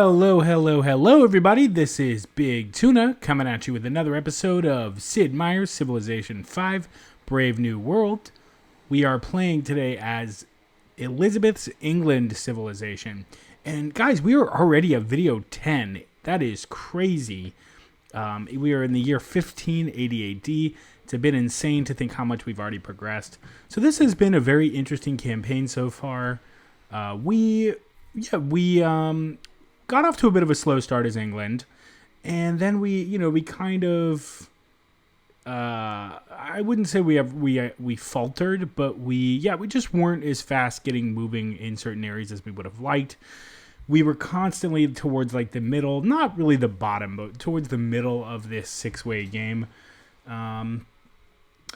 Hello, everybody. This is Big Tuna coming at you with another episode of Sid Meier's Civ5 Brave New World. We are playing today as Elizabeth's England civilization. And guys, we are already at video 10. That is crazy. We are in the year 1580 AD. It's a bit insane to think how much we've already progressed. So this has been a very interesting campaign so far. We got off to a bit of a slow start as England, and then we kind of, I wouldn't say we faltered, but we just weren't as fast getting moving in certain areas as we would have liked. We were constantly towards like the middle, not really the bottom, but towards the middle of this 6-way game. And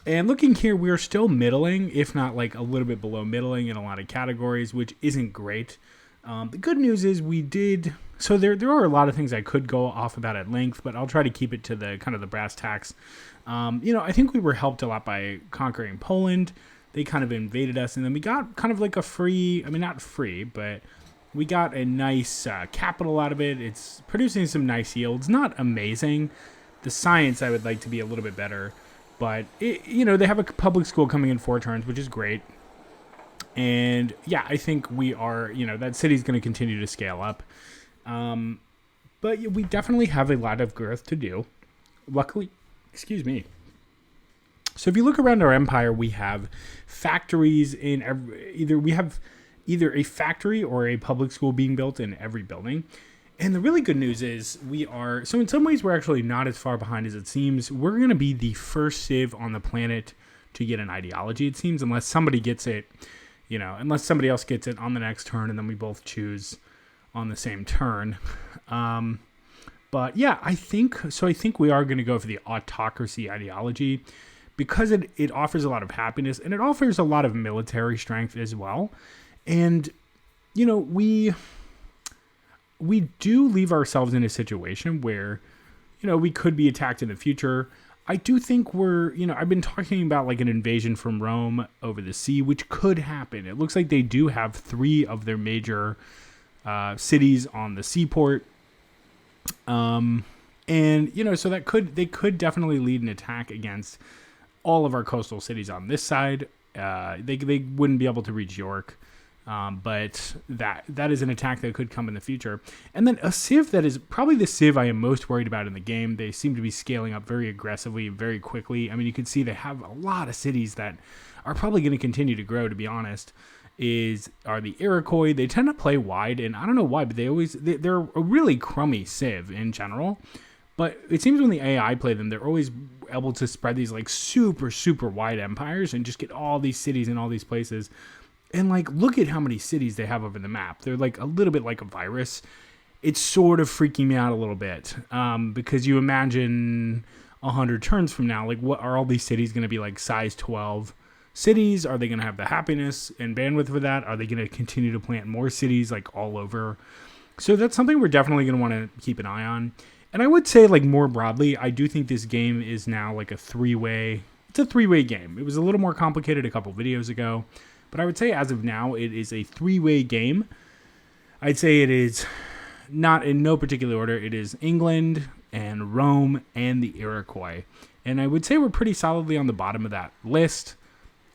looking here, we're still middling, if not like a little bit below middling in a lot of categories, which isn't great. The good news is we did. So there are a lot of things I could go off about at length, but I'll try to keep it to the kind of the brass tacks. I think we were helped a lot by conquering Poland. They kind of invaded us, and then we got kind of like a free, not free, but we got a nice capital out of it. It's producing some nice yields. Not amazing. The science I would like to be a little bit better, but they have a public school coming in 4 turns, which is great. And yeah, I think we are, that city's going to continue to scale up. But we definitely have a lot of growth to do. Luckily, excuse me. So if you look around our empire, we have factories in either a factory or a public school being built in every building. And the really good news is so in some ways we're actually not as far behind as it seems. We're going to be the first civ on the planet to get an ideology, it seems, unless somebody gets it. Unless somebody else gets it on the next turn and then we both choose on the same turn. But yeah, I think we are going to go for the autocracy ideology because it offers a lot of happiness and it offers a lot of military strength as well. And, we do leave ourselves in a situation where, we could be attacked in the future. I do think I've been talking about like an invasion from Rome over the sea, which could happen. It looks like they do have 3 of their major cities on the seaport. So they could definitely lead an attack against all of our coastal cities on this side. They wouldn't be able to reach York. But that is an attack that could come in the future. And then a civ that is probably the civ I am most worried about in the game. They seem to be scaling up very aggressively, very quickly. You can see they have a lot of cities that are probably going to continue to grow, to be honest, are the Iroquois. They tend to play wide, and I don't know why, but they're a really crummy civ in general. But it seems when the AI play them, they're always able to spread these like super, super wide empires and just get all these cities in all these places. And look at how many cities they have over the map. They're like a little bit like a virus. It's sort of freaking me out a little bit because you imagine 100 turns from now, what are all these cities going to be like size 12 cities? Are they going to have the happiness and bandwidth for that? Are they going to continue to plant more cities all over? So that's something we're definitely going to want to keep an eye on. And I would say more broadly, I do think this game is now a 3-way. It's a 3-way game. It was a little more complicated a couple videos ago. But I would say as of now, it is a 3-way game. I'd say it is not in no particular order. It is England and Rome and the Iroquois. And I would say we're pretty solidly on the bottom of that list.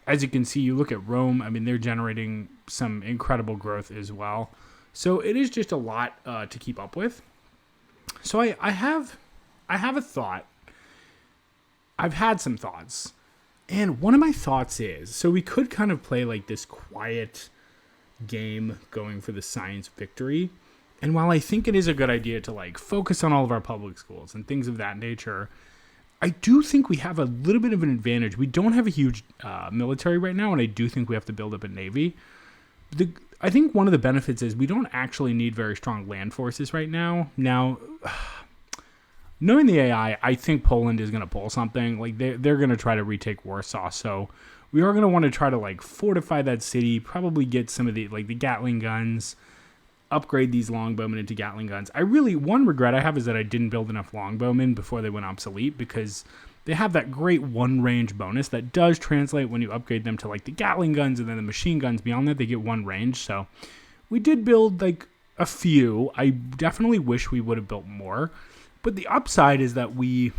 As you can see, you look at Rome. They're generating some incredible growth as well. So it is just a lot to keep up with. So I have a thought. I've had some thoughts. And one of my thoughts is, so we could kind of play this quiet game going for the science victory. And while I think it is a good idea to focus on all of our public schools and things of that nature, I do think we have a little bit of an advantage. We don't have a huge military right now, and I do think we have to build up a navy. I think one of the benefits is we don't actually need very strong land forces right now. Now, knowing the AI, I think Poland is going to pull something. They're going to try to retake Warsaw. So we are going to want to try to fortify that city, probably get some of the the Gatling guns, upgrade these longbowmen into Gatling guns. One regret I have is that I didn't build enough longbowmen before they went obsolete because they have that great 1 range bonus that does translate when you upgrade them to the Gatling guns and then the machine guns beyond that, they get 1 range. So we did build a few. I definitely wish we would have built more, but the upside is that we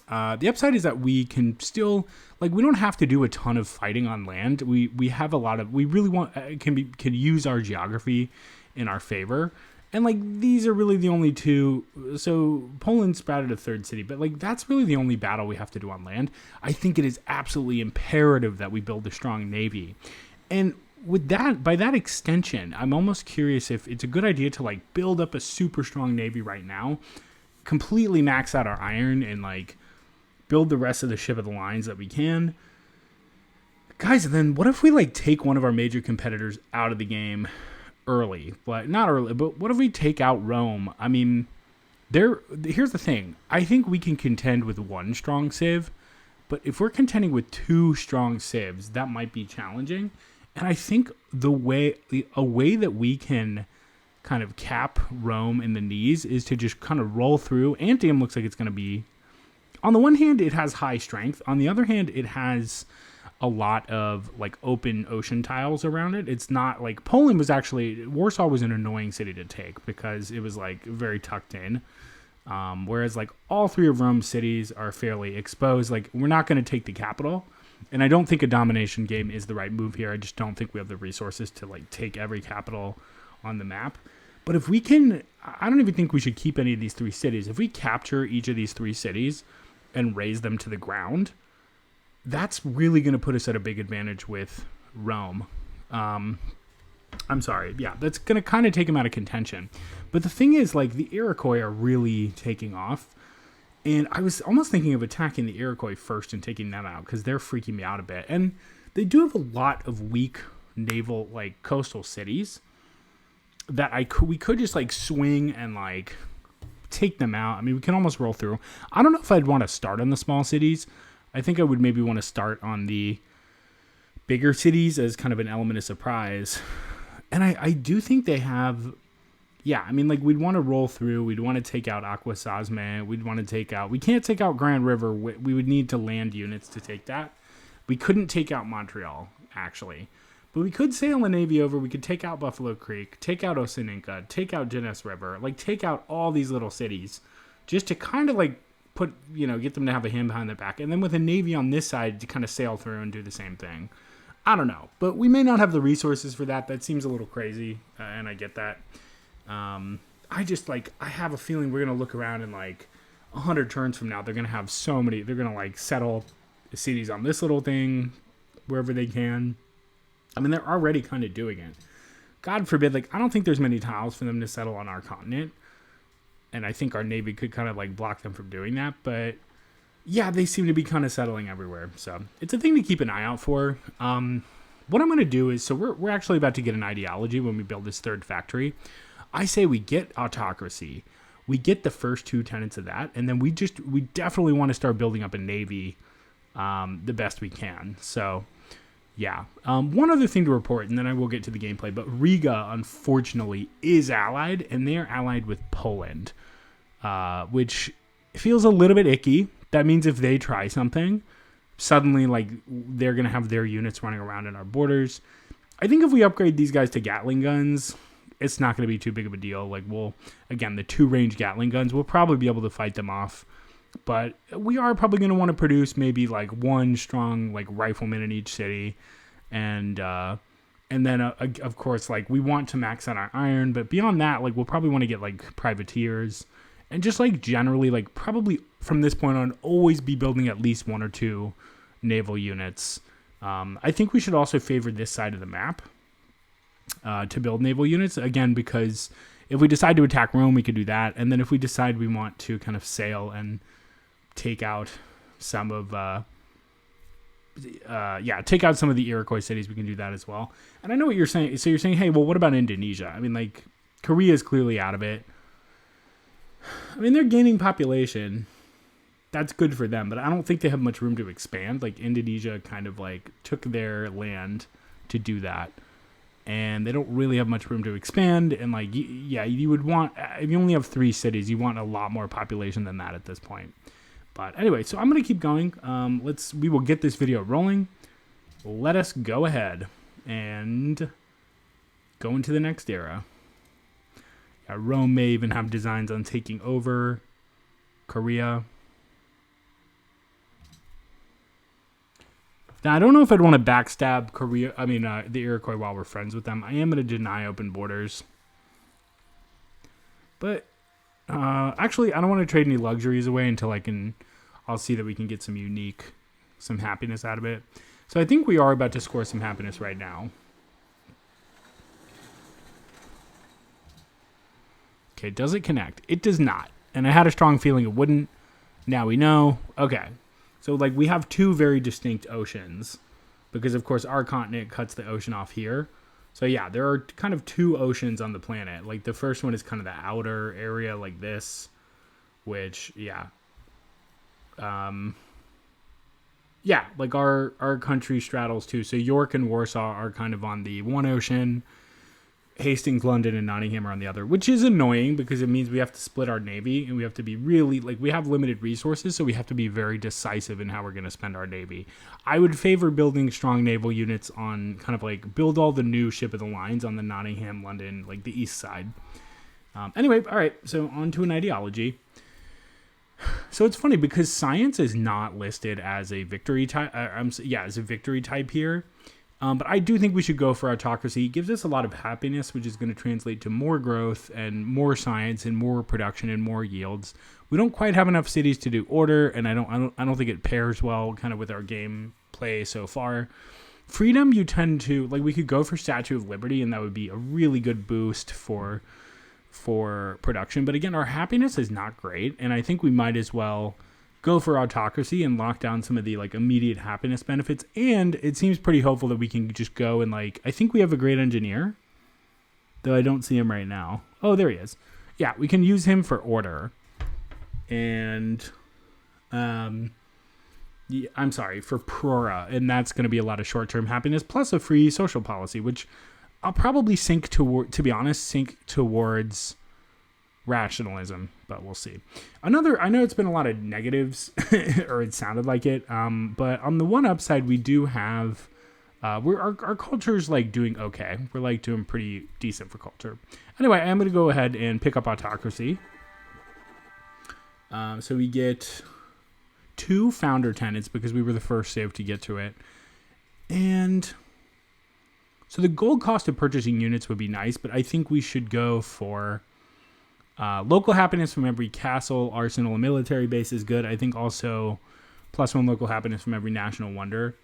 can still, like, we don't have to do a ton of fighting on land. We have a lot of, we really want, can use our geography in our favor. And like, these are really the only two. So Poland sprouted a third city, but like, that's really the only battle we have to do on land. I think it is absolutely imperative that we build a strong navy. And with that, by that extension, I'm almost curious if it's a good idea to like build up a super strong navy right now, completely max out our iron, and like build the rest of the ship of the lines that we can. Guys, and then what if we like take one of our major competitors out of the game early? But not early, but what if we take out Rome? I mean, here's the thing. I think we can contend with one strong civ, but if we're contending with two strong civs, that might be challenging. And I think a way that we can kind of cap Rome in the knees is to just kind of roll through. Antium looks like it's going to be, on the one hand, it has high strength. On the other hand, it has a lot of like open ocean tiles around it. It's not like Poland was actually, Warsaw was an annoying city to take because it was like very tucked in. Whereas like all three of Rome's cities are fairly exposed. Like, we're not going to take the capital. And I don't think a domination game is the right move here. I just don't think we have the resources to like take every capital on the map. But if we can, I don't even think we should keep any of these three cities. If we capture each of these three cities and raise them to the ground, that's really going to put us at a big advantage with Rome. I'm sorry. Yeah, that's going to kind of take them out of contention. But the thing is, like, the Iroquois are really taking off. And I was almost thinking of attacking the Iroquois first and taking them out because they're freaking me out a bit. And they do have a lot of weak naval, like, coastal cities that we could just, like, swing and, like, take them out. I mean, we can almost roll through. I don't know if I'd want to start on the small cities. I think I would maybe want to start on the bigger cities as kind of an element of surprise. And I do think they have, yeah, I mean, like, we'd want to roll through. We'd want to take out Aquasasme. We'd want to take out, we can't take out Grand River. We would need to land units to take that. We couldn't take out Montreal, actually. But we could sail a navy over. We could take out Buffalo Creek, take out Ossininka, take out Genesee River, like take out all these little cities just to kind of like put, get them to have a hand behind their back. And then with a navy on this side to kind of sail through and do the same thing. I don't know. But we may not have the resources for that. That seems a little crazy. And I get that. I have a feeling we're going to look around and like 100 turns from now, they're going to have so many, they're going to like settle the cities on this little thing wherever they can. I mean, they're already kind of doing it. God forbid, like, I don't think there's many tiles for them to settle on our continent. And I think our navy could kind of, like, block them from doing that. But, yeah, they seem to be kind of settling everywhere. So, it's a thing to keep an eye out for. What I'm going to do is, so we're actually about to get an ideology when we build this third factory. I say we get autocracy. We get the first two tenets of that. And then we definitely want to start building up a navy the best we can. So, yeah. One other thing to report, and then I will get to the gameplay, but Riga, unfortunately, is allied, and they are allied with Poland, which feels a little bit icky. That means if they try something, suddenly, like, they're going to have their units running around in our borders. I think if we upgrade these guys to Gatling guns, it's not going to be too big of a deal. Like, again, the 2-range Gatling guns, we'll probably be able to fight them off. But we are probably going to want to produce maybe like one strong like rifleman in each city, and then of course, like, we want to max out our iron. But beyond that, like, we'll probably want to get like privateers, and just like generally, like, probably from this point on, always be building at least 1 or 2 naval units. I think we should also favor this side of the map to build naval units, again, because if we decide to attack Rome, we could do that, and then if we decide we want to kind of sail and take out some of the Iroquois cities, we can do that as well. And I know what you're saying. So you're saying, hey, well, what about Indonesia? I mean, like, Korea is clearly out of it. I mean, they're gaining population. That's good for them, but I don't think they have much room to expand. Like, Indonesia kind of like took their land to do that, and they don't really have much room to expand. And like, you would want, if you only have 3 cities, you want a lot more population than that at this point. But anyway, so I'm going to keep going. We will get this video rolling. Let us go ahead and go into the next era. Rome may even have designs on taking over Korea. Now, I don't know if I'd want to backstab Korea. I mean, the Iroquois while we're friends with them. I am going to deny open borders. But actually, I don't want to trade any luxuries away until I'll see that we can get some happiness out of it. So I think we are about to score some happiness right now. Okay, does it connect? It does not. And I had a strong feeling it wouldn't. Now we know. Okay. So, we have two very distinct oceans because, of course, our continent cuts the ocean off here. So, yeah, there are kind of two oceans on the planet. The first one is kind of the outer area like this, which, yeah. Our country straddles two. So, York and Warsaw are kind of on the one ocean. Hastings, London, and Nottingham are on the other, which is annoying because it means we have to split our navy and we have to be really, we have limited resources, so we have to be very decisive in how we're going to spend our navy. I would favor building strong naval units on build all the new ship of the lines on the Nottingham, London, the east side. Anyway, all right, so on to an ideology. So it's funny because science is not listed as a victory type. As a victory type here. But I do think we should go for autocracy. It gives us a lot of happiness, which is going to translate to more growth and more science and more production and more yields. We don't quite have enough cities to do order, and I don't think it pairs well kind of with our gameplay so far. Freedom, you tend to we could go for Statue of Liberty, and that would be a really good boost for production. But again, our happiness is not great, and I think we might as well go for autocracy and lock down some of the immediate happiness benefits. And it seems pretty hopeful that we can just go and I think we have a great engineer, though I don't see him right now. Oh, there he is. Yeah, we can use him for order. And I'm sorry, for Prora. And that's going to be a lot of short-term happiness plus a free social policy, which I'll probably sink towards rationalism, but we'll see. I know it's been a lot of negatives, or it sounded like it, but on the one upside, we do have, our culture's doing okay. We're doing pretty decent for culture. Anyway, I'm going to go ahead and pick up autocracy. So we get 2 founder tenants because we were the first civ to get to it. And so the gold cost of purchasing units would be nice, but I think we should go for local happiness from every castle, arsenal, and military base is good. I think also +1 local happiness from every national wonder.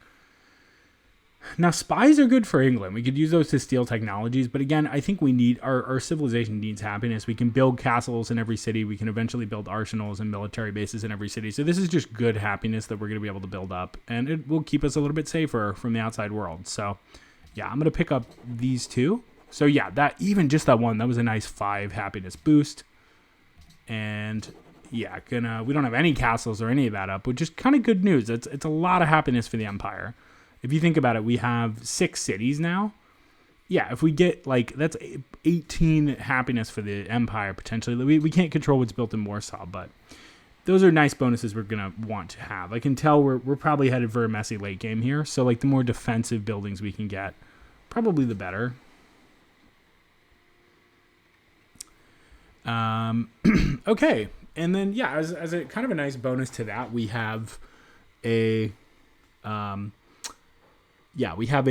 Now, spies are good for England. We could use those to steal technologies. But again, I think we need our civilization needs happiness. We can build castles in every city. We can eventually build arsenals and military bases in every city. So this is just good happiness that we're going to be able to build up. And it will keep us a little bit safer from the outside world. So yeah, I'm going to pick up these 2. So yeah, that one, that was a nice 5 happiness boost. And yeah, we don't have any castles or any of that up, which is kind of good news. It's a lot of happiness for the Empire. If you think about it, we have 6 cities now. Yeah, if we get that's 18 happiness for the Empire potentially. We can't control what's built in Warsaw, but those are nice bonuses we're gonna want to have. I can tell we're probably headed for a messy late game here. So the more defensive buildings we can get, probably the better. Okay, and then yeah, as a kind of a nice bonus to that, we have a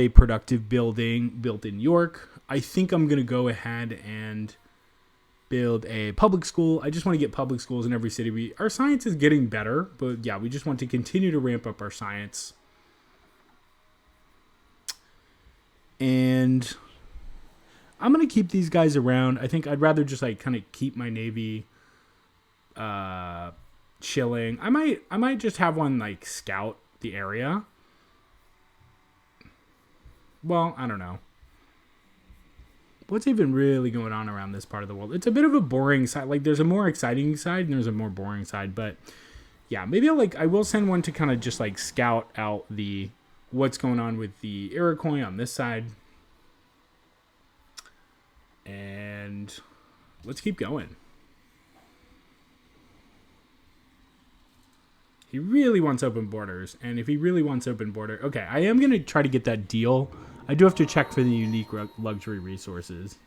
productive building built in York. I think I'm gonna go ahead and build a public school. I just want to get public schools in every city. Our science is getting better, but yeah, we just want to continue to ramp up our science. And I'm going to keep these guys around. I think I'd rather just kind of keep my navy chilling. I might just have one scout the area. Well, I don't know. What's even really going on around this part of the world? It's a bit of a boring side. There's a more exciting side and there's a more boring side, but yeah, maybe I will send one to kind of just scout out what's going on with the Iroquois on this side. And let's keep going. He really wants open borders. And if he really wants open border... Okay, I am going to try to get that deal. I do have to check for the unique luxury resources.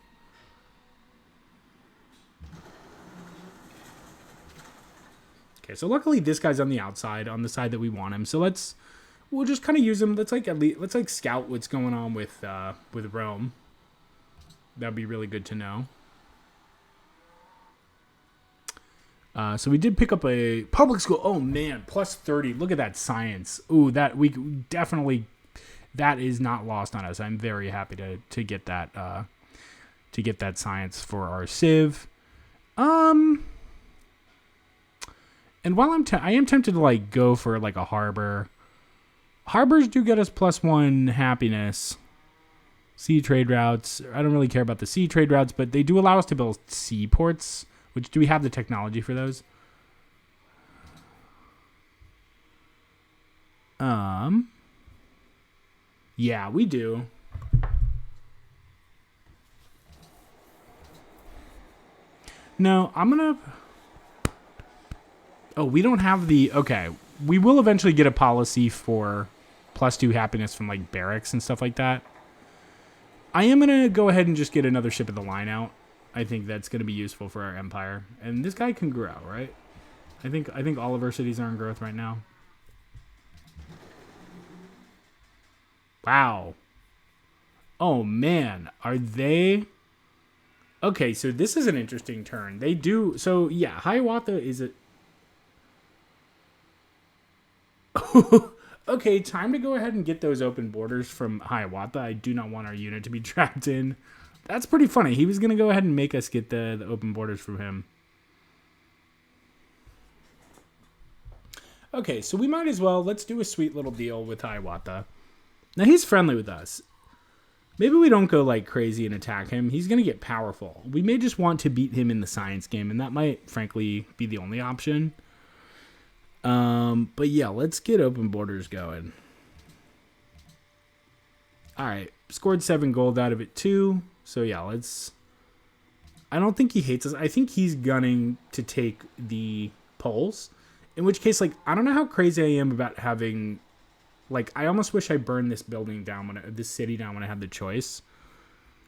Okay, so luckily this guy's on the outside, on the side that we want him. So we'll just kind of use him. Let's scout what's going on with Rome. That'd be really good to know. So we did pick up a public school. Oh man, plus 30. Look at that science. Ooh, that we definitely, that is not lost on us. I'm very happy to get that science for our Civ. And while I am tempted to like go for like a harbor. Harbors do get us +1 happiness. Sea trade routes. I don't really care about the sea trade routes, but they do allow us to build seaports. Which, do we have the technology for those? Yeah, we do. No, I'm gonna... Oh, we don't have the... Okay, we will eventually get a policy for +2 happiness from, like, barracks and stuff like that. I am gonna go ahead and just get another ship of the line out. I think that's going to be useful for our empire. And this guy can grow, right? I think all of our cities are in growth right now. Wow. Oh, man. Are they... Okay, so this is an interesting turn. They do... So, yeah, Hiawatha is a... Okay, time to go ahead and get those open borders from Hiawatha. I do not want our unit to be trapped in... That's pretty funny. He was going to go ahead and make us get the open borders from him. Okay, so we might as well. Let's do a sweet little deal with Hiawatha. Now, he's friendly with us. Maybe we don't go like crazy and attack him. He's going to get powerful. We may just want to beat him in the science game, and that might, frankly, be the only option. But yeah, let's get open borders going. All right, scored 7 gold out of it, too. So, yeah, let's... I don't think he hates us. I think he's gunning to take the poles. In which case, like, I don't know how crazy I am about having... Like, I almost wish I burned this building down, this city down when I had the choice.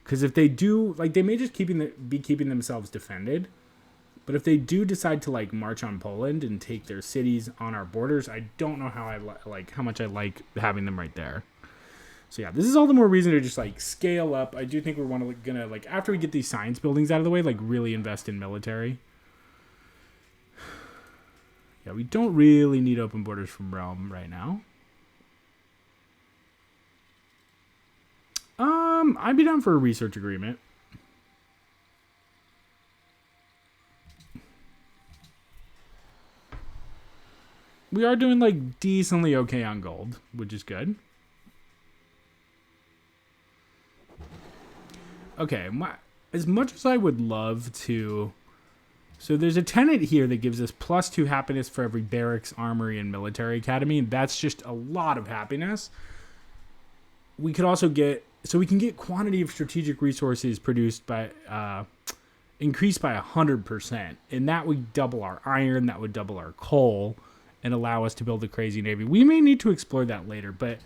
Because if they do... Like, they may just be keeping themselves defended. But if they do decide to, like, march on Poland and take their cities on our borders, I don't know how how much I like having them right there. So yeah, this is all the more reason to just like scale up. I do think we're gonna like after we get these science buildings out of the way, like really invest in military. Yeah, we don't really need open borders from Rome right now. I'd be down for a research agreement. We are doing like decently okay on gold, which is good. Okay, as much as I would love to... So there's a tenant here that gives us +2 happiness for every barracks, armory, and military academy. That's just a lot of happiness. We could also get... So we can get quantity of strategic resources produced by... increased by 100%. And that would double our iron, that would double our coal, and allow us to build a crazy navy. We may need to explore that later, but...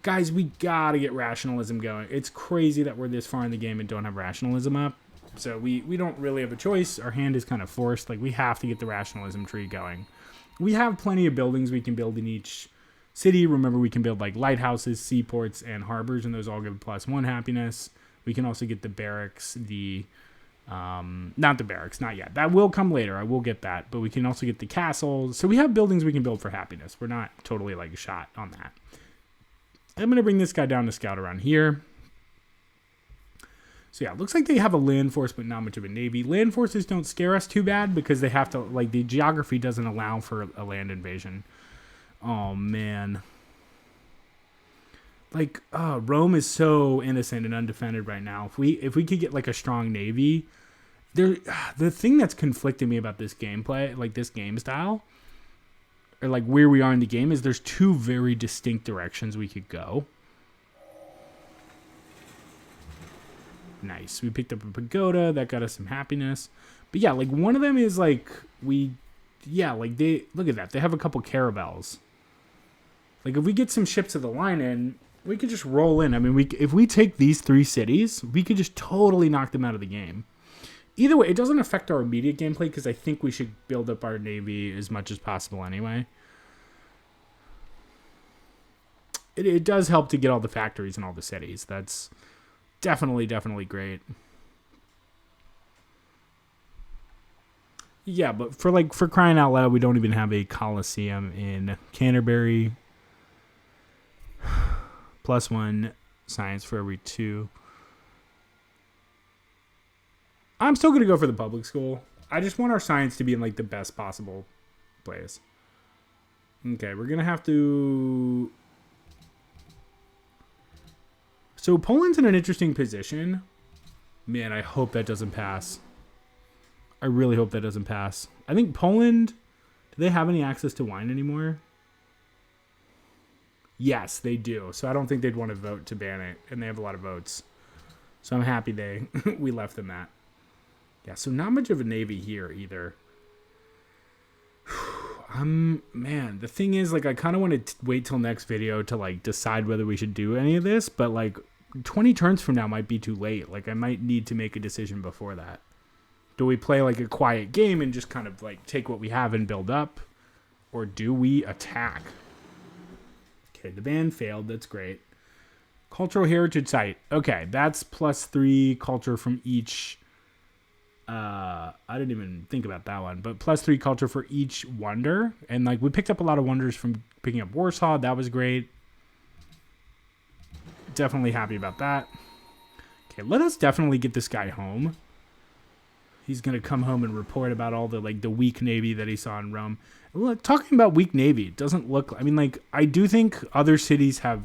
Guys, we gotta get rationalism going. It's crazy that we're this far in the game and don't have rationalism up. So we don't really have a choice. Our hand is kind of forced. Like, we have to get the rationalism tree going. We have plenty of buildings we can build in each city. Remember, we can build, like, lighthouses, seaports, and harbors, and those all give +1 happiness. We can also get the barracks, not the barracks, not yet. That will come later. I will get that. But we can also get the castles. So we have buildings we can build for happiness. We're not totally, like, shot on that. I'm going to bring this guy down to scout around here. So yeah, it looks like they have a land force, but not much of a navy. Land forces don't scare us too bad because they have to, like, the geography doesn't allow for a land invasion. Oh, man. Like, Rome is so innocent and undefended right now. If we could get, like, a strong navy, the thing that's conflicting me about this gameplay, like, this game style, or, like, where we are in the game, is there's 2 very distinct directions we could go. Nice. We picked up a pagoda. That got us some happiness. But, yeah, like, one of them is, like, look at that. They have a couple caravels. Like, if we get some ships of the line in, we could just roll in. I mean, if we take these 3 cities, we could just totally knock them out of the game. Either way, it doesn't affect our immediate gameplay because I think we should build up our navy as much as possible anyway. It does help to get all the factories and all the cities. That's definitely great. Yeah, but for crying out loud, we don't even have a Coliseum in Canterbury. +1 science for every 2. I'm still going to go for the public school. I just want our science to be in like the best possible place. Okay, we're going to have to... So Poland's in an interesting position. Man, I hope that doesn't pass. I really hope that doesn't pass. I think Poland... Do they have any access to wine anymore? Yes, they do. So I don't think they'd want to vote to ban it. And they have a lot of votes. So I'm happy we left them that. Yeah, so not much of a navy here either. Man, the thing is, like, I kind of want to wait till next video to, like, decide whether we should do any of this. But, like, 20 turns from now might be too late. Like, I might need to make a decision before that. Do we play, like, a quiet game and just kind of, like, take what we have and build up? Or do we attack? Okay, the ban failed. That's great. Cultural heritage site. Okay, that's +3 culture from each. I didn't even think about that one, but +3 culture for each wonder. And like we picked up a lot of wonders from picking up Warsaw. That was great. Definitely happy about that. Okay, let us definitely get this guy home. He's going to come home and report about all the like the weak navy that he saw in Rome. Look, talking about weak navy, it doesn't look... I mean, like, I do think other cities have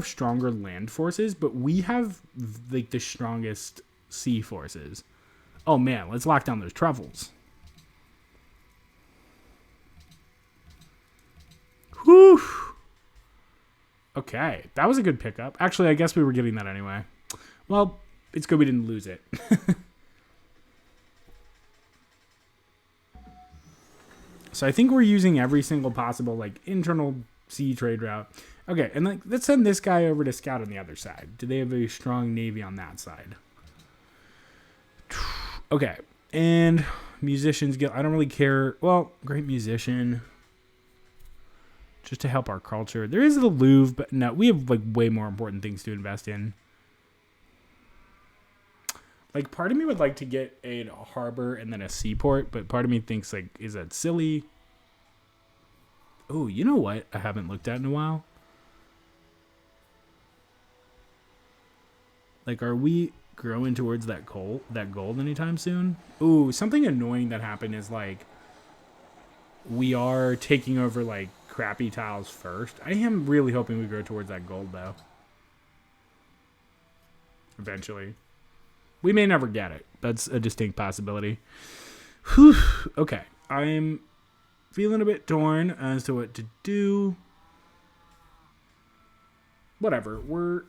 stronger land forces, but we have, like, the strongest sea forces. Oh, man, let's lock down those truffles. Whew. Okay, that was a good pickup. Actually, I guess we were getting that anyway. Well, it's good we didn't lose it. So I think we're using every single possible, like, internal sea trade route. Okay, and like let's send this guy over to scout on the other side. Do they have a strong navy on that side? Okay, and musicians guild. I don't really care. Well, great musician. Just to help our culture. There is the Louvre, but no, we have like way more important things to invest in. Like, part of me would like to get a harbor and then a seaport, but part of me thinks, like, is that silly? Oh, you know what I haven't looked at in a while? Like, are we growing towards that gold anytime soon? Ooh, something annoying that happened is, like, we are taking over, like, crappy tiles first. I am really hoping we grow towards that gold, though. Eventually. We may never get it. That's a distinct possibility. Whew. Okay. I'm feeling a bit torn as to what to do. Whatever. We're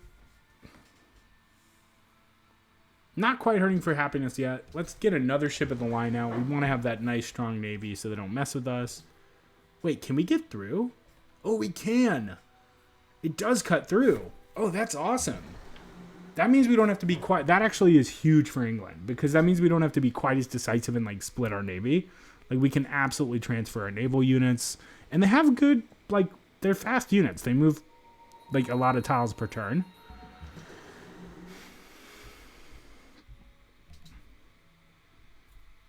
not quite hurting for happiness yet. Let's get another ship at the line out. We want to have that nice, strong navy so they don't mess with us. Wait, can we get through? Oh, we can. It does cut through. Oh, that's awesome. That means we don't have to be quite... That actually is huge for England, because that means we don't have to be quite as decisive and, like, split our navy. Like, we can absolutely transfer our naval units. And they have good, like, they're fast units. They move, like, a lot of tiles per turn.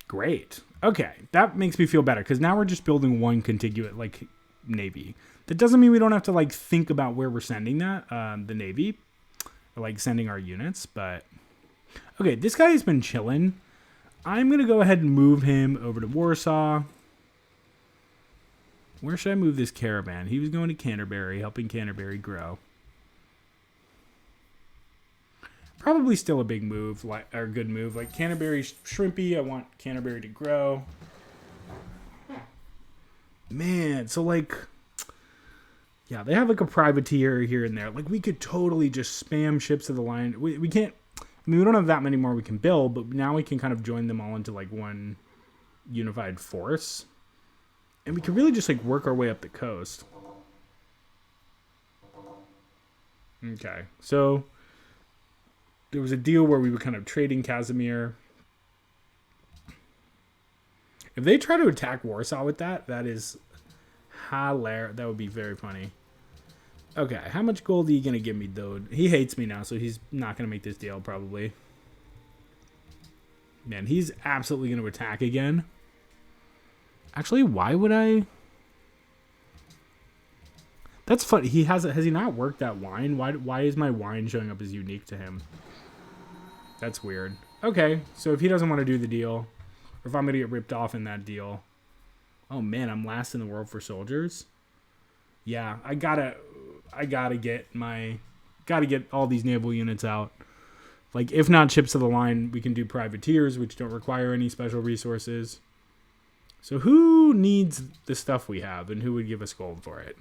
Great. Okay, that makes me feel better, because now we're just building one contiguous, like, navy. That doesn't mean we don't have to, like, think about where we're sending that, the navy. Like sending our units, but okay, this guy has been chilling. I'm gonna go ahead and move him over to Warsaw. Where should I move this caravan? He was going to Canterbury, helping Canterbury grow. Probably still a big move, or a good move. Like Canterbury's shrimpy. I want Canterbury to grow. Man, so like... Yeah, they have like a privateer here and there. Like, we could totally just spam ships to the line. We can't... I mean, we don't have that many more we can build, but now we can kind of join them all into like one unified force. And we can really just like work our way up the coast. Okay, so there was a deal where we were kind of trading Casimir. If they try to attack Warsaw with that, that is hilarious. That would be very funny. Okay, how much gold are you going to give me, though? He hates me now, so he's not going to make this deal, probably. Man, he's absolutely going to attack again. Actually, why would I... That's funny. Has he not worked that wine? Why is my wine showing up as unique to him? That's weird. Okay, so if he doesn't want to do the deal, or if I'm going to get ripped off in that deal... Oh, man, I'm last in the world for soldiers? Yeah, I gotta get all these naval units out. Like, if not ships of the line, we can do privateers, which don't require any special resources. So who needs the stuff we have, and who would give us gold for it?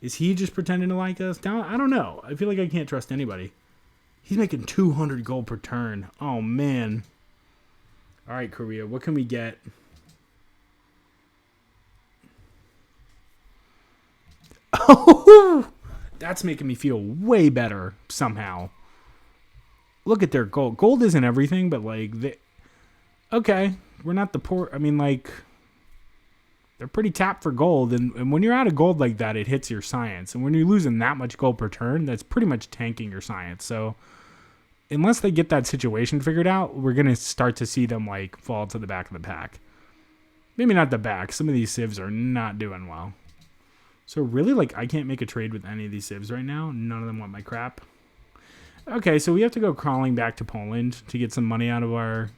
Is he just pretending to like us? I don't know. I feel like I can't trust anybody. He's making 200 gold per turn. Oh, man. All right, Korea, what can we get? Oh, that's making me feel way better somehow. Look at their gold. Gold isn't everything, but like, okay, we're not the poor. I mean, like, they're pretty tapped for gold, and when you're out of gold like that, it hits your science. And when you're losing that much gold per turn, that's pretty much tanking your science. So unless they get that situation figured out, we're gonna start to see them like fall to the back of the pack. Maybe not the back. Some of these civs are not doing well. So really, like, I can't make a trade with any of these civs right now. None of them want my crap. Okay, so we have to go crawling back to Poland to get some money out of our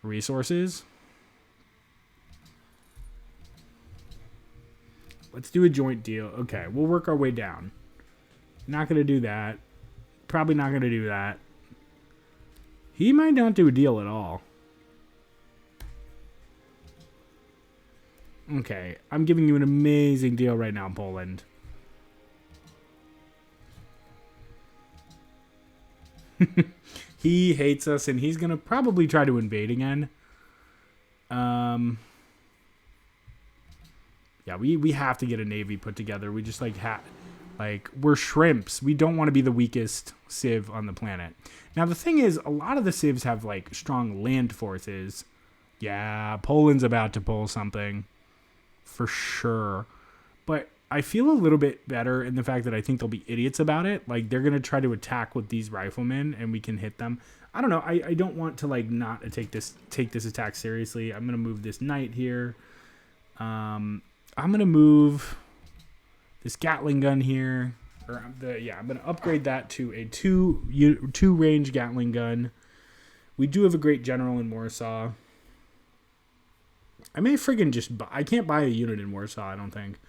resources. Let's do a joint deal. Okay, we'll work our way down. Not going to do that. Probably not going to do that. He might not do a deal at all. Okay, I'm giving you an amazing deal right now, Poland. He hates us, and he's going to probably try to invade again. Yeah, we have to get a navy put together. We just, like, we're shrimps. We don't want to be the weakest civ on the planet. Now, the thing is, a lot of the civs have, like, strong land forces. Yeah, Poland's about to pull something. For sure. But I feel a little bit better in the fact that I think they'll be idiots about it. Like, they're going to try to attack with these riflemen, and we can hit them. I don't know. I don't want to, like, not take this attack seriously. I'm going to move this knight here. I'm going to move this Gatling gun here. I'm going to upgrade that to a two range Gatling gun. We do have a great general in Warsaw. I may friggin' just buy... I can't buy a unit in Warsaw, I don't think.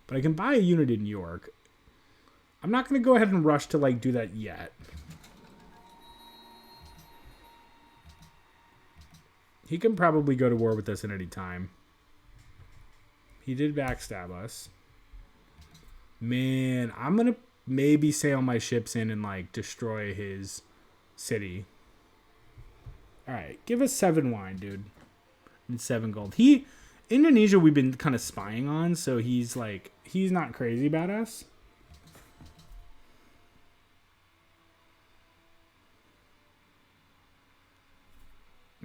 But I can buy a unit in York. I'm not going to go ahead and rush to, like, do that yet. He can probably go to war with us at any time. He did backstab us. Man, I'm going to maybe sail my ships in and, like, destroy his city. Alright, give us 7 wine, dude. 7 gold. Indonesia we've been kind of spying on, so he's not crazy about us.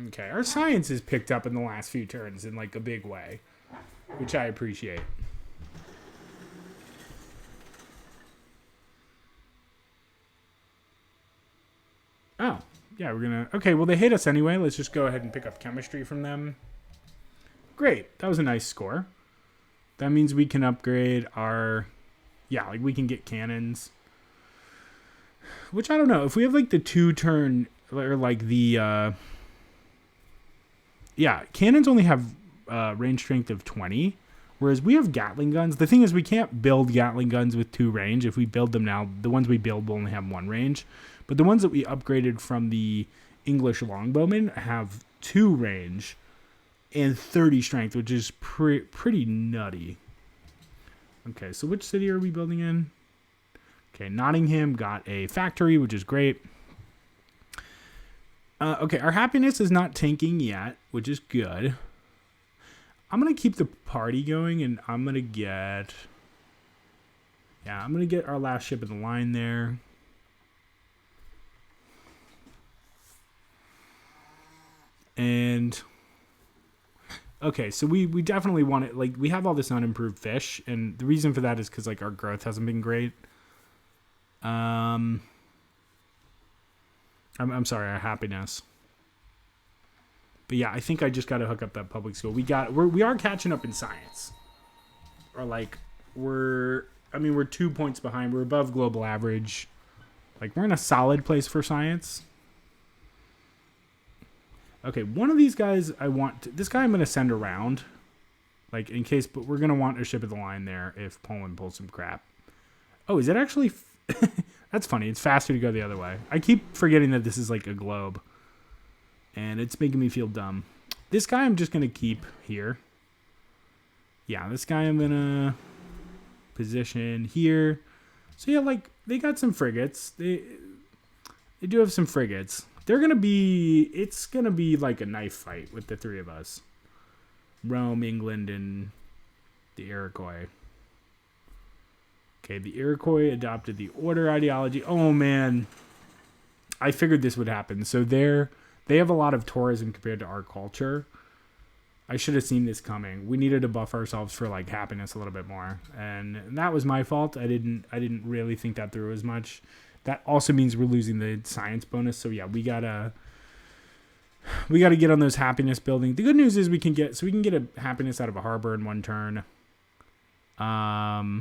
Okay, our science has picked up in the last few turns in like a big way, which I appreciate. Oh, yeah, we're gonna... Okay, well, they hate us anyway. Let's just go ahead and pick up chemistry from them. Great. That was a nice score. That means we can upgrade our... Yeah, like, we can get cannons. Which, I don't know. If we have, like, the 2-turn... Or, like, the... Yeah, cannons only have range strength of 20. Whereas we have Gatling guns. The thing is, we can't build Gatling guns with 2 range. If we build them now, the ones we build will only have 1 range. But the ones that we upgraded from the English longbowmen have 2 range and 30 strength, which is pretty nutty. Okay, so which city are we building in? Okay, Nottingham got a factory, which is great. Okay, our happiness is not tanking yet, which is good. I'm going to keep the party going, and I'm going to get... Yeah, I'm going to get our last ship in the line there. And Okay, so we definitely want it. Like, we have all this unimproved fish, and the reason for that is because, like, our growth hasn't been great. I'm sorry, our happiness. But yeah, I think I just got to hook up that public school. We are catching up in science. Or like we're 2 points behind. We're above global average. Like, we're in a solid place for science. Okay, one of these guys this guy I'm going to send around. Like, in case, but we're going to want a ship of the line there if Poland pulls some crap. Oh, is it actually that's funny. It's faster to go the other way. I keep forgetting that this is like a globe. And it's making me feel dumb. This guy I'm just going to keep here. Yeah, this guy I'm going to position here. So yeah, like, they got some frigates. They do have some frigates. It's going to be like a knife fight with the three of us. Rome, England, and the Iroquois. Okay, the Iroquois adopted the order ideology. Oh, man. I figured this would happen. So they have a lot of tourism compared to our culture. I should have seen this coming. We needed to buff ourselves for, like, happiness a little bit more. And that was my fault. I didn't really think that through as much. That also means we're losing the science bonus. So yeah, we gotta get on those happiness building. The good news is we can get a happiness out of a harbor in one turn. Yeah,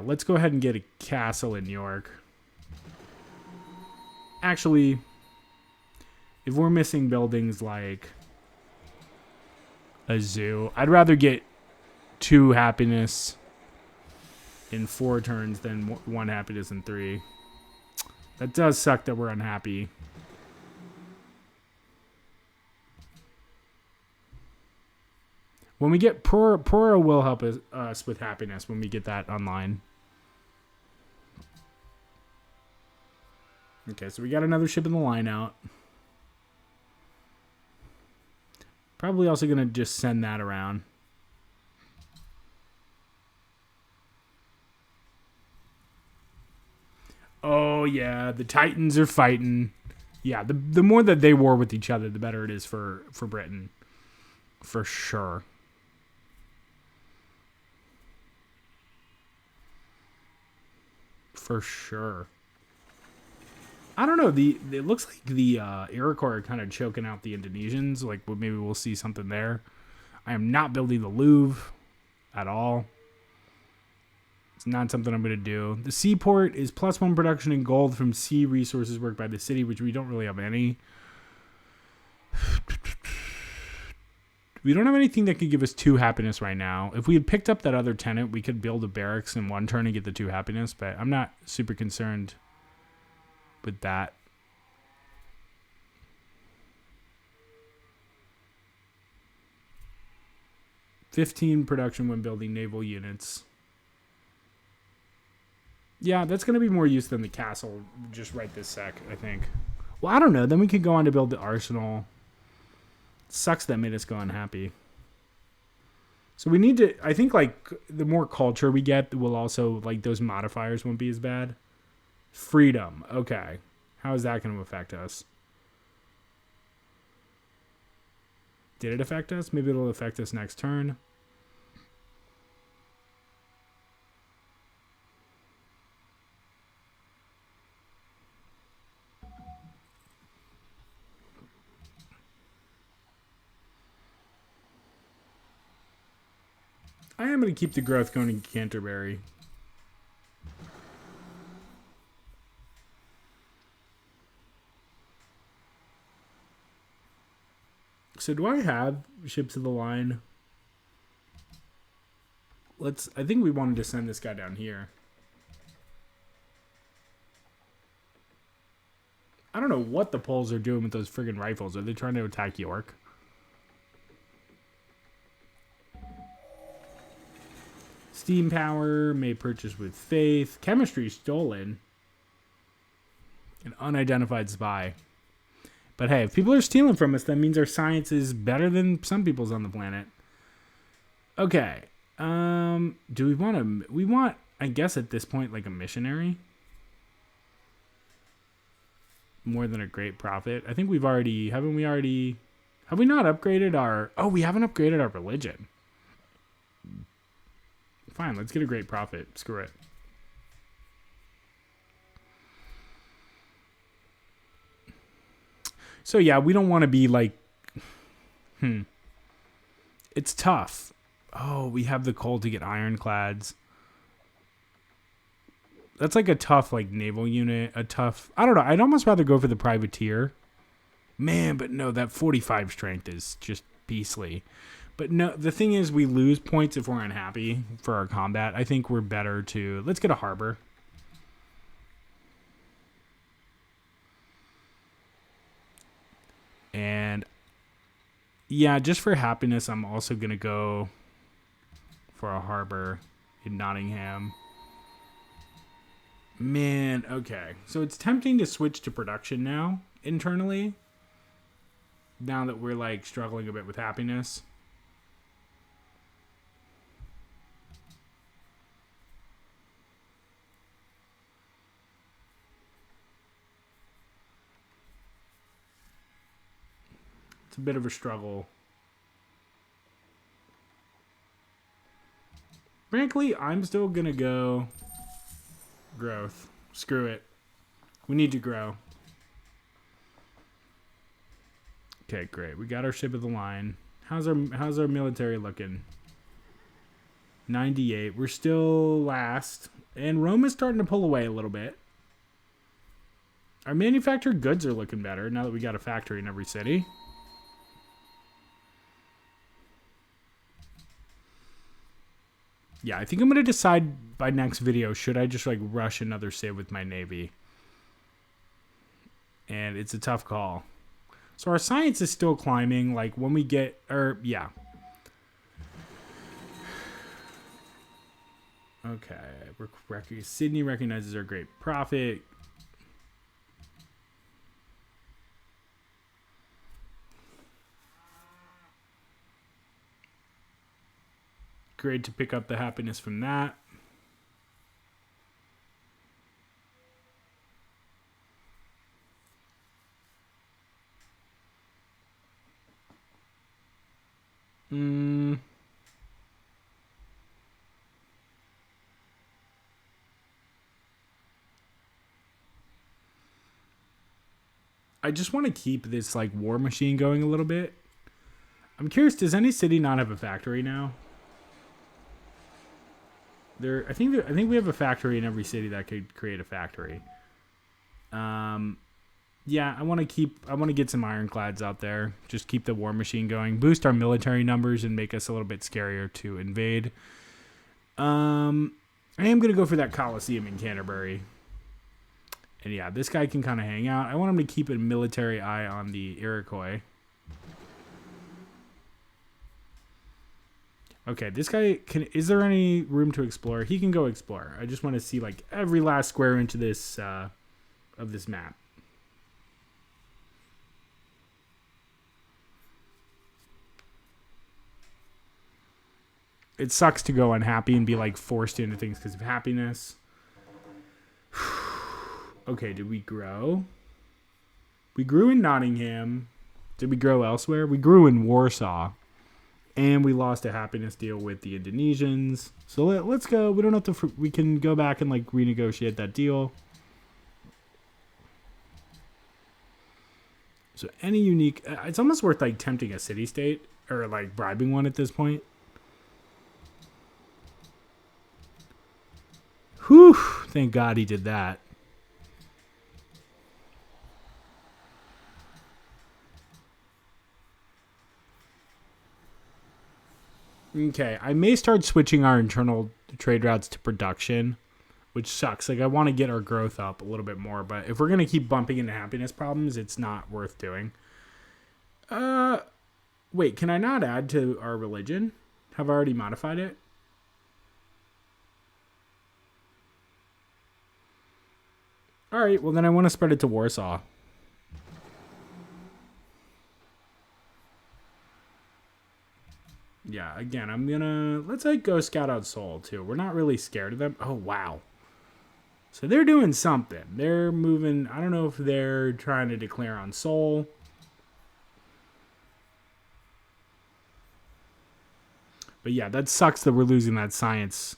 let's go ahead and get a castle in New York. Actually, if we're missing buildings like a zoo, I'd rather get 2 happiness in 4 turns than 1 happiness in 3. That does suck that we're unhappy. When we get Pura will help us with happiness when we get that online. Okay, so we got another ship in the line out. Probably also going to just send that around. Oh, yeah, the Titans are fighting. Yeah, the more that they war with each other, the better it is for Britain. For sure. For sure. I don't know. It looks like the Iroquois are kind of choking out the Indonesians. Like, maybe we'll see something there. I am not building the Louvre at all. It's not something I'm going to do. The seaport is +1 production in gold from sea resources worked by the city, which we don't really have any. We don't have anything that could give us 2 happiness right now. If we had picked up that other tenant, we could build a barracks in 1 turn and get the 2 happiness, but I'm not super concerned with that. $15 production when building naval units. Yeah, that's going to be more use than the castle just right this sec, I think. Well, I don't know. Then we could go on to build the arsenal. Sucks that made us go unhappy. So we need to, I think, like, the more culture we get, will also, like, those modifiers won't be as bad. Freedom. Okay. How is that going to affect us? Did it affect us? Maybe it'll affect us next turn. I am going to keep the growth going in Canterbury. So do I have ships of the line? I think we wanted to send this guy down here. I don't know what the Poles are doing with those friggin' rifles. Are they trying to attack York? Steam power, may purchase with faith. Chemistry stolen. An unidentified spy. But hey, if people are stealing from us, that means our science is better than some people's on the planet. Okay. Do we want we want, I guess at this point, like a missionary? More than a great prophet. I think haven't we already Have we not upgraded our... Oh, we haven't upgraded our religion. Fine, let's get a great profit. Screw it. So yeah, we don't want to be like... It's tough. Oh, we have the coal to get ironclads. That's like a tough like naval unit. A tough... I don't know. I'd almost rather go for the privateer. Man, but no, that 45 strength is just beastly. But no, the thing is we lose points if we're unhappy for our combat. I think we're better to... Let's get a harbor. And yeah, just for happiness, I'm also going to go for a harbor in Nottingham. Man, okay. So it's tempting to switch to production now, internally. Now that we're like struggling a bit with happiness. It's a bit of a struggle. Frankly, I'm still gonna go growth. Screw it. We need to grow. Okay, great. We got our ship of the line. How's our military looking? 98. We're still last. And Rome is starting to pull away a little bit. Our manufactured goods are looking better now that we got a factory in every city. Yeah, I think I'm going to decide by next video, should I just like rush another Civ with my navy? And it's a tough call. So our science is still climbing. Like when we get, yeah. Okay. Sydney recognizes our great profit. Great to pick up the happiness from that. I just want to keep this like war machine going a little bit. I'm curious, does any city not have a factory now? I think we have a factory in every city that could create a factory. Yeah, I want to get some ironclads out there. Just keep the war machine going. Boost our military numbers and make us a little bit scarier to invade. I am going to go for that Colosseum in Canterbury. And yeah, this guy can kind of hang out. I want him to keep a military eye on the Iroquois. Okay, this guy is there any room to explore? He can go explore. I just want to see like every last square inch of this map. It sucks to go unhappy and be like forced into things because of happiness. Okay, did we grow? We grew in Nottingham. Did we grow elsewhere? We grew in Warsaw. And we lost a happiness deal with the Indonesians. So let's go. We don't have to... We can go back and like renegotiate that deal. So any unique... It's almost worth like tempting a city-state. Or like bribing one at this point. Whew. Thank God he did that. Okay, I may start switching our internal trade routes to production, which sucks. Like, I want to get our growth up a little bit more, but if we're going to keep bumping into happiness problems, it's not worth doing. Wait, can I not add to our religion? Have I already modified it? All right, well, then I want to spread it to Warsaw. Yeah, again, let's like go scout out Seoul too. We're not really scared of them. Oh, wow. So they're doing something. They're moving. I don't know if they're trying to declare on Seoul. But yeah, that sucks that we're losing that science,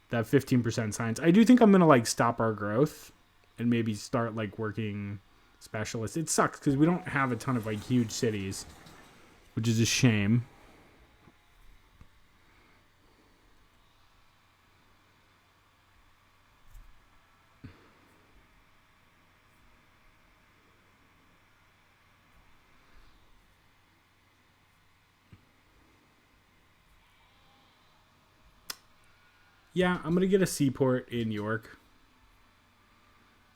that 15% science. I do think I'm going to like stop our growth and maybe start like working specialists. It sucks because we don't have a ton of like huge cities, which is a shame. Yeah, I'm going to get a seaport in York.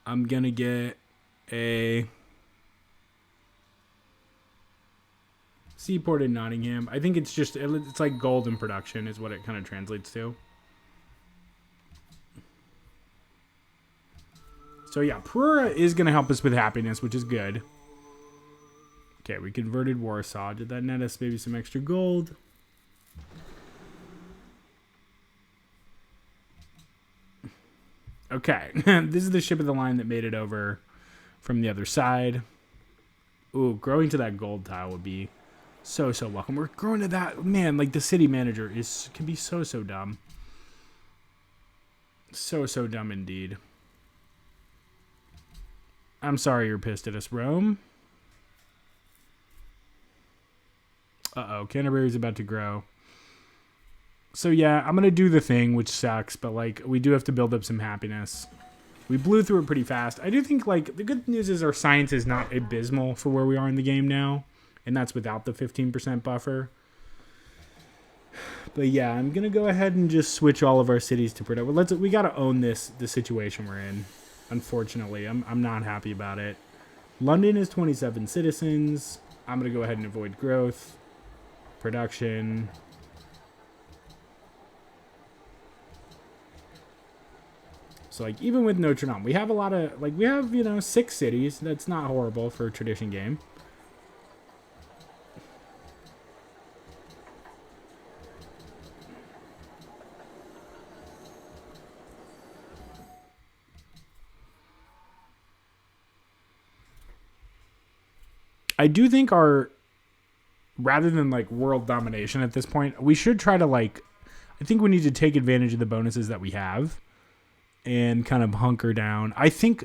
I'm going to get a seaport in Nottingham. I think it's just, it's like gold in production is what it kind of translates to. So yeah, Prura is going to help us with happiness, which is good. Okay, we converted Warsaw. Did that net us maybe some extra gold? Okay, this is the ship of the line that made it over from the other side. Ooh, growing to that gold tile would be so welcome. We're growing to that. Man, like the city manager can be so dumb. So dumb indeed. I'm sorry you're pissed at us, Rome. Uh-oh, Canterbury's about to grow. So yeah, I'm going to do the thing, which sucks, but like we do have to build up some happiness. We blew through it pretty fast. I do think like the good news is our science is not abysmal for where we are in the game now, and that's without the 15% buffer. But yeah, I'm going to go ahead and just switch all of our cities to production. We got to own the situation we're in. Unfortunately, I'm not happy about it. London is 27 citizens. I'm going to go ahead and avoid growth. Production. So, like, even with Notre Dame, we have a lot of, like, we have, 6 cities. That's not horrible for a tradition game. I do think rather than, like, world domination at this point, we should try to, like, I think we need to take advantage of the bonuses that we have and kind of hunker down. I think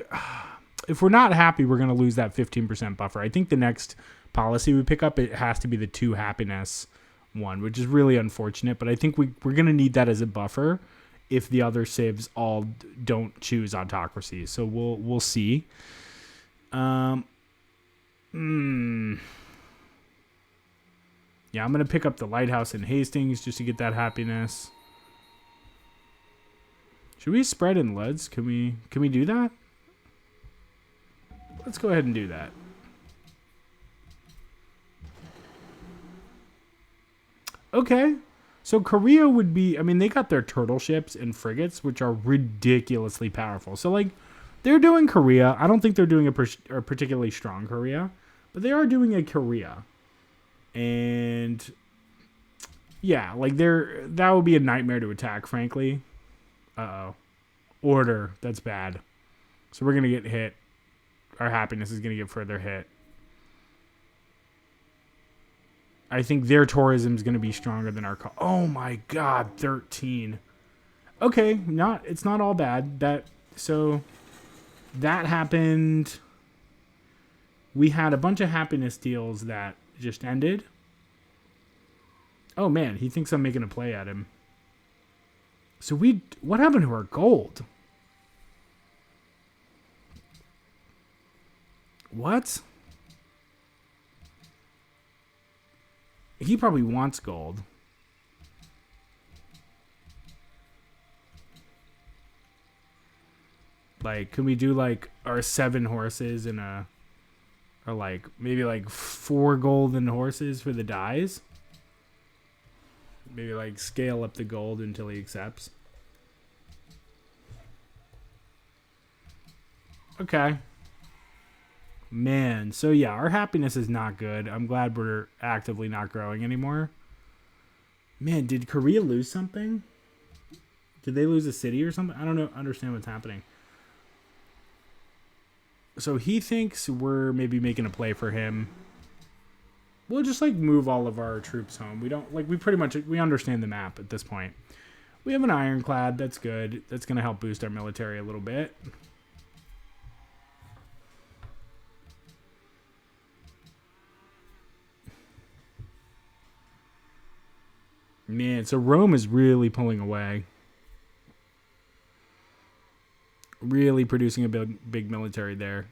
if we're not happy, we're going to lose that 15% buffer. I think the next policy we pick up, it has to be the 2 happiness one, which is really unfortunate. But I think we're going to need that as a buffer if the other civs all don't choose autocracy. So we'll see. Yeah, I'm going to pick up the lighthouse in Hastings just to get that happiness. Should we spread in Leds? Can we do that? Let's go ahead and do that. Okay. So Korea would be, I mean, they got their turtle ships and frigates, which are ridiculously powerful. So, like, they're doing Korea. I don't think they're doing a particularly strong Korea, but they are doing a Korea. And yeah, like that would be a nightmare to attack, frankly. Uh-oh. Order. That's bad. So we're going to get hit. Our happiness is going to get further hit. I think their tourism is going to be stronger than our... Oh my god, 13. Okay, it's not all bad. So that happened. We had a bunch of happiness deals that just ended. Oh man, he thinks I'm making a play at him. So what happened to our gold? What? He probably wants gold. Like, can we do like our 7 horses and or like maybe like 4 golden horses for the dies? Maybe like scale up the gold until he accepts. Okay. Man, so yeah, our happiness is not good. I'm glad we're actively not growing anymore. Man, did Korea lose something? Did they lose a city or something? I don't understand what's happening. So he thinks we're maybe making a play for him. we'll just like move all of our troops home. We don't like we pretty much we understand the map at this point. We have an ironclad. That's good. That's going to help boost our military a little bit. Man, so Rome is really pulling away. Really producing a big military there.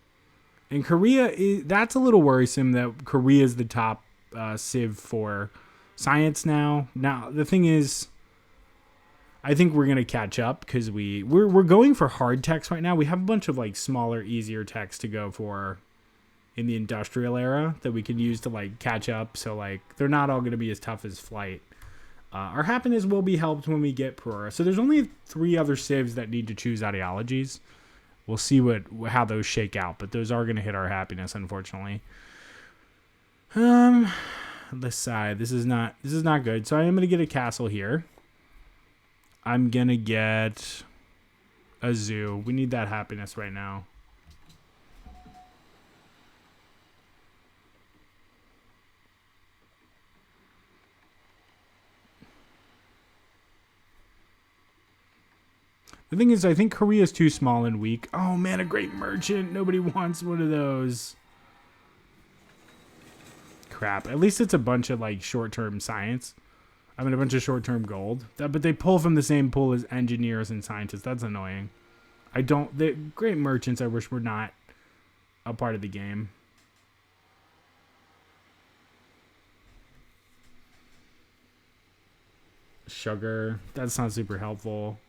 And Korea, that's a little worrisome that Korea is the top civ for science now. Now, the thing is, I think we're going to catch up because we're going for hard techs right now. We have a bunch of like smaller, easier techs to go for in the industrial era that we can use to like catch up. So like they're not all going to be as tough as flight. Our happiness will be helped when we get Perora. So there's only 3 other civs that need to choose ideologies. We'll see how those shake out, but those are going to hit our happiness, unfortunately. This side, this is not good. So I am going to get a castle here. I'm going to get a zoo. We need that happiness right now. The thing is, I think Korea is too small and weak. Oh, man, a great merchant. Nobody wants one of those. Crap. At least it's a bunch of, like, short-term science. I mean, a bunch of short-term gold. But they pull from the same pool as engineers and scientists. That's annoying. The great merchants, I wish were not a part of the game. Sugar. That's not super helpful.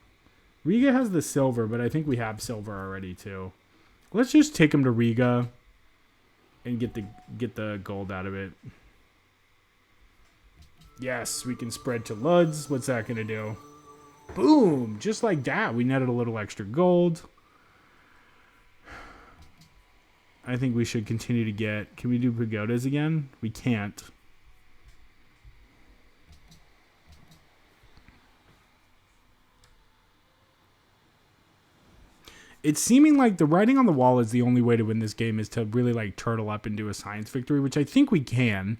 Riga has the silver, but I think we have silver already too. Let's just take him to Riga and get the gold out of it. Yes, we can spread to Luds. What's that going to do? Boom! Just like that, we netted a little extra gold. I think we should continue to get... Can we do pagodas again? We can't. It's seeming like the writing on the wall is the only way to win this game is to really like turtle up and do a science victory, which I think we can.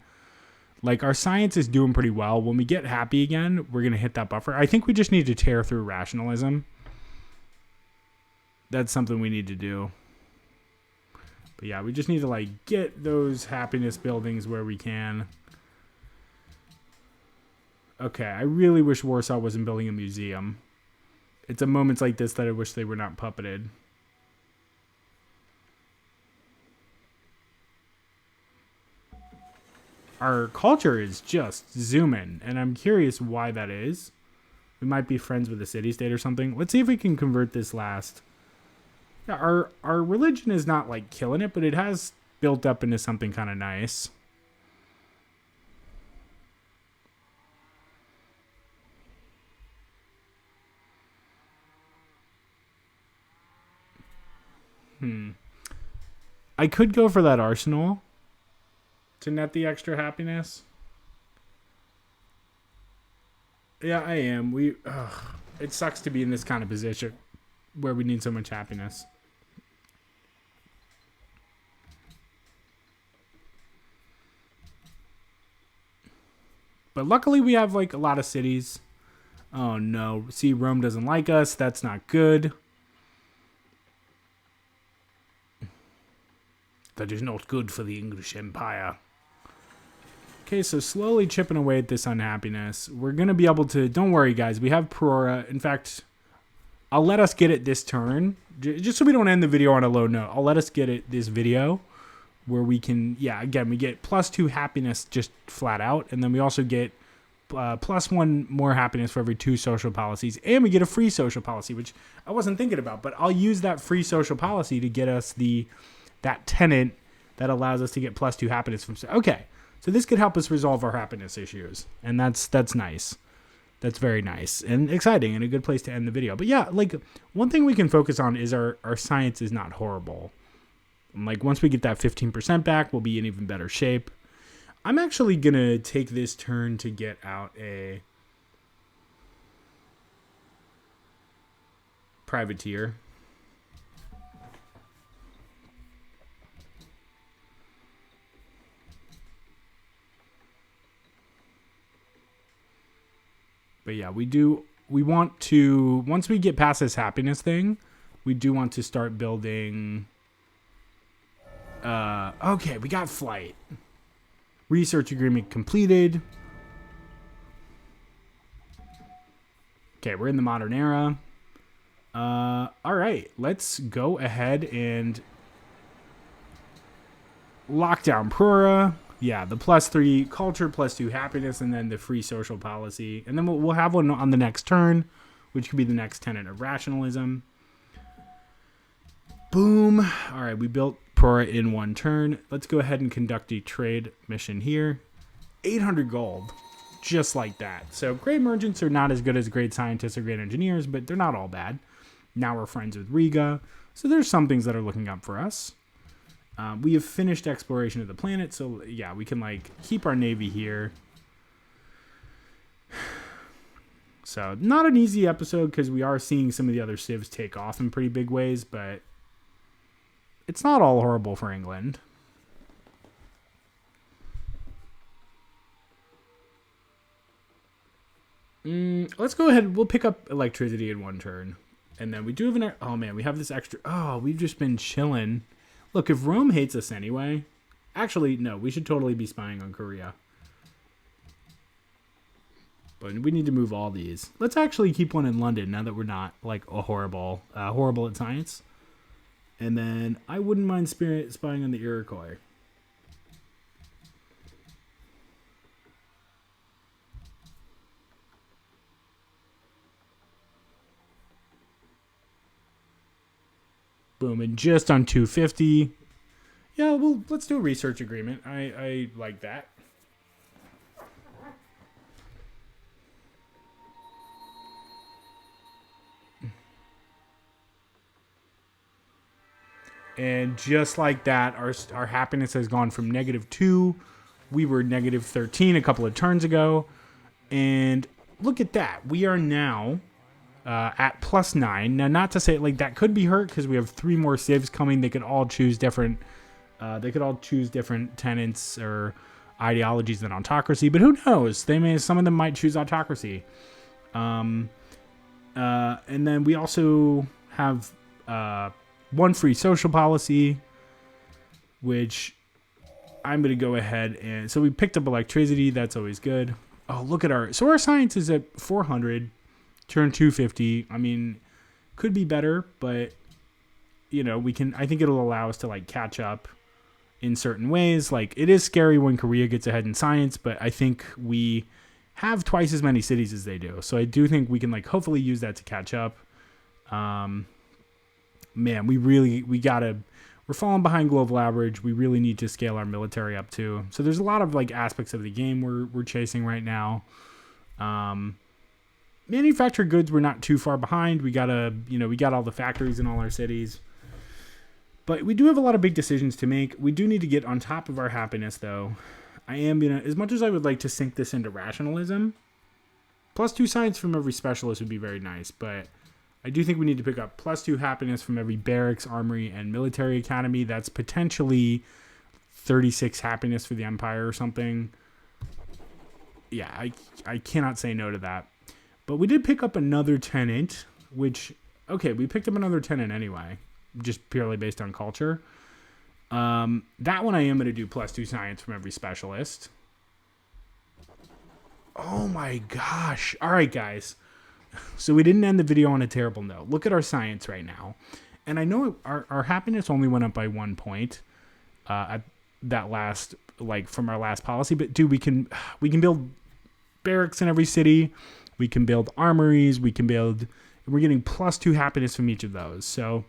Like our science is doing pretty well. When we get happy again, we're going to hit that buffer. I think we just need to tear through rationalism. That's something we need to do. But yeah, we just need to like get those happiness buildings where we can. Okay, I really wish Warsaw wasn't building a museum. It's at moments like this that I wish they were not puppeted. Our culture is just zooming, and I'm curious why that is. We might be friends with the city-state or something. Let's see if we can convert this last. Yeah, our religion is not like killing it, but it has built up into something kind of nice. I could go for that arsenal to net the extra happiness. Yeah, I am. It sucks to be in this kind of position where we need so much happiness. But luckily we have like a lot of cities. Oh no. See, Rome doesn't like us. That's not good. That is not good for the English Empire. Okay, so slowly chipping away at this unhappiness. We're going to be able to... Don't worry, guys. We have Perora. In fact, I'll let us get it this turn. Just so we don't end the video on a low note. I'll let us get it this video where we can... Yeah, again, we get +2 happiness just flat out. And then we also get +1 more happiness for every 2 social policies. And we get a free social policy, which I wasn't thinking about. But I'll use that free social policy to get us that tenant that allows us to get +2 happiness from... Okay, so this could help us resolve our happiness issues. And that's nice. That's very nice and exciting and a good place to end the video. But yeah, like one thing we can focus on is our science is not horrible. And like once we get that 15% back, we'll be in even better shape. I'm actually going to take this turn to get out a privateer. But yeah, we want to, once we get past this happiness thing, we do want to start building. Okay, we got flight. Research agreement completed. Okay, we're in the modern era. All right, let's go ahead and lock down Prora. Yeah, the +3 culture, +2 happiness, and then the free social policy. And then we'll have one on the next turn, which could be the next tenet of rationalism. Boom. All right, we built Prora in one turn. Let's go ahead and conduct a trade mission here. 800 gold, just like that. So great merchants are not as good as great scientists or great engineers, but they're not all bad. Now we're friends with Riga. So there's some things that are looking up for us. We have finished exploration of the planet, so yeah, we can like keep our navy here. So not an easy episode because we are seeing some of the other civs take off in pretty big ways, but it's not all horrible for England. Let's go ahead. We'll pick up electricity in one turn. And then we do have an... Oh, man, we have this extra... Oh, we've just been chilling. Look, if Rome hates us anyway... Actually, no, we should totally be spying on Korea. But we need to move all these. Let's actually keep one in London now that we're not, like, a horrible at science. And then I wouldn't mind spying on the Iroquois. Boom, and just on 250. Yeah, well, let's do a research agreement. I like that. And just like that, our happiness has gone from -2. We were -13 a couple of turns ago. And look at that. We are now at +9. Now, not to say like that could be hurt because we have 3 more civs coming. They could all choose different. They could all choose different tenets or ideologies than autocracy. But who knows? Some of them might choose autocracy. And then we also have 1 free social policy, which I'm going to go ahead and... So we picked up electricity. That's always good. Oh, look at our... So our science is at 400. Turn 250. I mean, could be better, but, you know, we can... I think it'll allow us to, like, catch up in certain ways. Like, it is scary when Korea gets ahead in science, but I think we have twice as many cities as they do. So I do think we can, like, hopefully use that to catch up. Man, we're falling behind global average. We really need to scale our military up too. So there's a lot of like aspects of the game we're chasing right now. Manufactured goods, we're not too far behind. We got all the factories in all our cities. But we do have a lot of big decisions to make. We do need to get on top of our happiness though. I am gonna, as much as I would like to sink this into rationalism, +2 science from every specialist would be very nice, but I do think we need to pick up +2 happiness from every barracks, armory, and military academy. That's potentially 36 happiness for the Empire or something. Yeah, I cannot say no to that. But we did pick up another tenant, which, okay, we picked up another tenant anyway, just purely based on culture. That one I am going to do +2 science from every specialist. Oh my gosh. All right, guys. So we didn't end the video on a terrible note. Look at our science right now. And I know our happiness only went up by 1 point at that last, like from our last policy. But dude, we can build barracks in every city. We can build armories. We're getting +2 happiness from each of those. So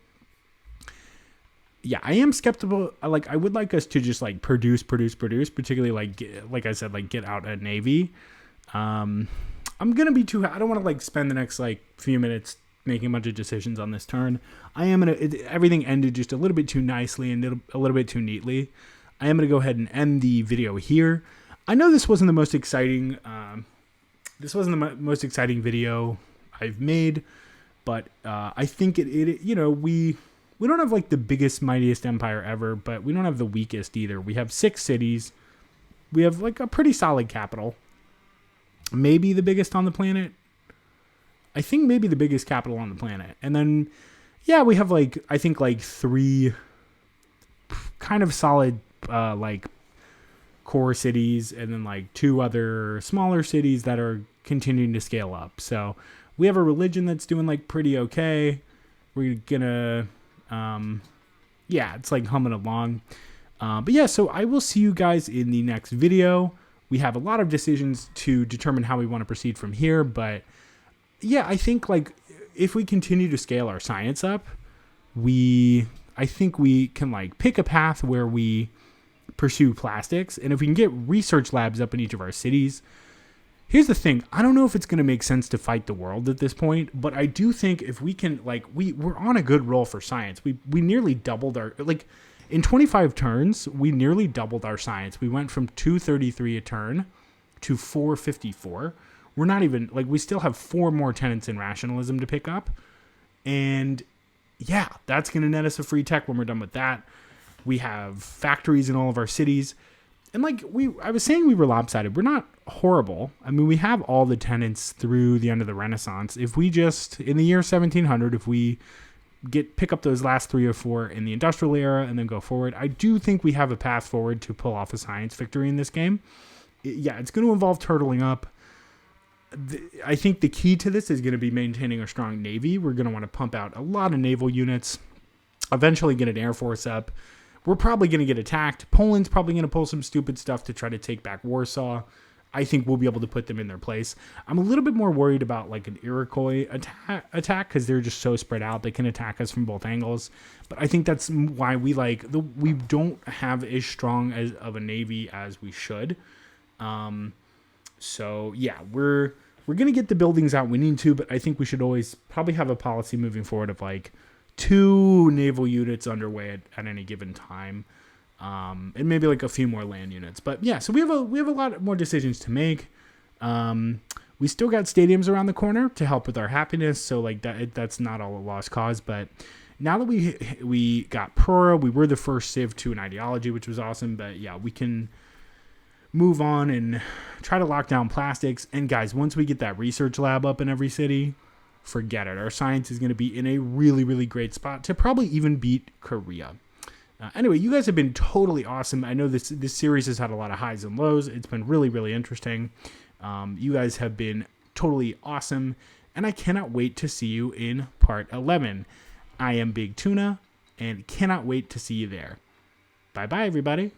yeah, I am skeptical. I would like us to just like produce, particularly like I said, like get out a navy. I'm going to be I don't want to like spend the next like few minutes making a bunch of decisions on this turn. Everything ended just a little bit too nicely and a little bit too neatly. I am going to go ahead and end the video here. I know this wasn't the most exciting, video I've made, but, I think we don't have like the biggest, mightiest empire ever, but we don't have the weakest either. We have 6 cities. We have like a pretty solid capital. Maybe the biggest on the planet. I think maybe the biggest capital on the planet. And then, yeah, we have like, I think like 3 kind of solid, like core cities, and then like 2 other smaller cities that are continuing to scale up. So we have a religion that's doing like pretty okay. We're gonna, yeah, it's like humming along. But yeah, so I will see you guys in the next video. We have a lot of decisions to determine how we want to proceed from here, but yeah, I think like if we continue to scale our science up, I think we can like pick a path where we pursue plastics, and if we can get research labs up in each of our cities. Here's the thing, I don't know if it's going to make sense to fight the world at this point, but I do think if we can, like, we're on a good roll for science. We nearly doubled our, like, in 25 turns, we nearly doubled our science. We went from 233 a turn to 454. We're not even, like, we still have 4 more tenants in rationalism to pick up. And yeah, that's going to net us a free tech when we're done with that. We have factories in all of our cities. And like I was saying, we were lopsided. We're not horrible. I mean, we have all the tenants through the end of the Renaissance. If we just, in the year 1700, if we pick up those last 3 or 4 in the industrial era and then go forward, I do think we have a path forward to pull off a science victory in this game. Yeah, it's going to involve turtling up. I think the key to this is going to be maintaining a strong navy. We're going to want to pump out a lot of naval units, eventually get an air force up. We're probably going to get attacked. Poland's probably going to pull some stupid stuff to try to take back Warsaw. I think we'll be able to put them in their place. I'm a little bit more worried about like an Iroquois attack because they're just so spread out. They can attack us from both angles. But I think that's why we don't have as strong of a navy as we should. So yeah, we're going to get the buildings out we need to, but I think we should always probably have a policy moving forward of like 2 naval units underway at any given time, and maybe like a few more land units. But yeah, so we have a lot more decisions to make. We still got stadiums around the corner to help with our happiness, so like that's not all a lost cause. But now that we got Prora, we were the first Civ to an ideology, which was awesome. But yeah, we can move on and try to lock down plastics. And guys, once we get that research lab up in every city, forget it. Our science is going to be in a really, really great spot to probably even beat Korea. Anyway, you guys have been totally awesome. I know this series has had a lot of highs and lows. It's been really, really interesting. You guys have been totally awesome, and I cannot wait to see you in part 11. I am Big Tuna, and cannot wait to see you there. Bye-bye, everybody.